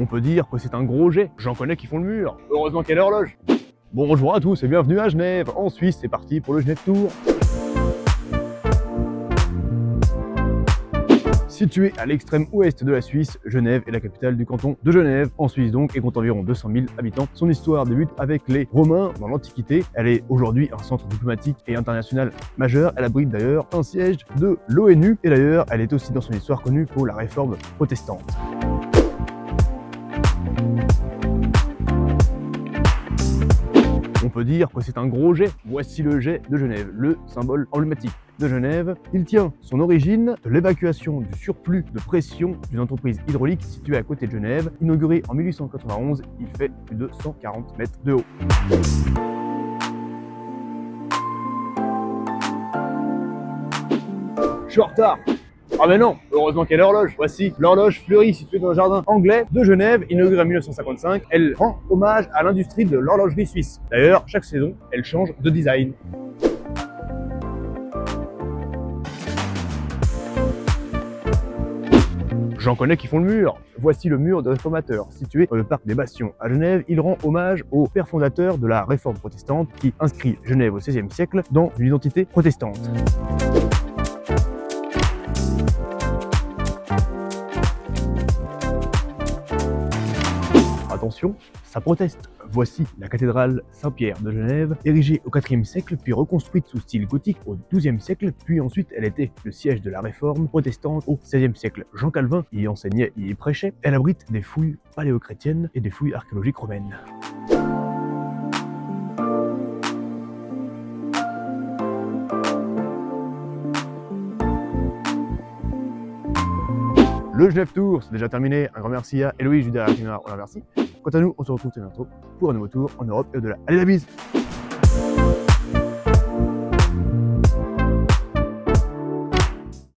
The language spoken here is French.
On peut dire que c'est un gros jet, j'en connais qui font le mur. Heureusement qu'il y a l'horloge. Bonjour à tous et bienvenue à Genève, en Suisse, c'est parti pour le Genève Tour. Située à l'extrême ouest de la Suisse, Genève est la capitale du canton de Genève, en Suisse donc, et compte environ 200 000 habitants. Son histoire débute avec les Romains dans l'Antiquité. Elle est aujourd'hui un centre diplomatique et international majeur. Elle abrite d'ailleurs un siège de l'ONU, et d'ailleurs elle est aussi dans son histoire connue pour la réforme protestante. On peut dire que c'est un gros jet. Voici le jet de Genève, le symbole emblématique de Genève. Il tient son origine de l'évacuation du surplus de pression d'une entreprise hydraulique située à côté de Genève. Inauguré en 1891, il fait plus de 140 mètres de haut. Je suis en retard. Ah mais non, heureusement qu'il y a l'horloge. Voici l'horloge fleurie située dans le jardin anglais de Genève, inaugurée en 1955. Elle rend hommage à l'industrie de l'horlogerie suisse. D'ailleurs, chaque saison, elle change de design. J'en connais qui font le mur. Voici le mur des réformateurs, situé dans le parc des Bastions à Genève. Il rend hommage au père fondateur de la réforme protestante qui inscrit Genève au XVIe siècle dans une identité protestante. Attention, ça proteste. Voici la cathédrale Saint-Pierre de Genève, érigée au IVe siècle, puis reconstruite sous style gothique au XIIe siècle, puis ensuite elle était le siège de la réforme protestante au XVIe siècle. Jean Calvin y enseignait, y prêchait. Elle abrite des fouilles paléochrétiennes et des fouilles archéologiques romaines. Le Genève Tour, c'est déjà terminé. Un grand merci à Héloïse Judas, on la remercie. Quant à nous, on se retrouve très bientôt pour un nouveau tour en Europe et au-delà. Allez, la bise!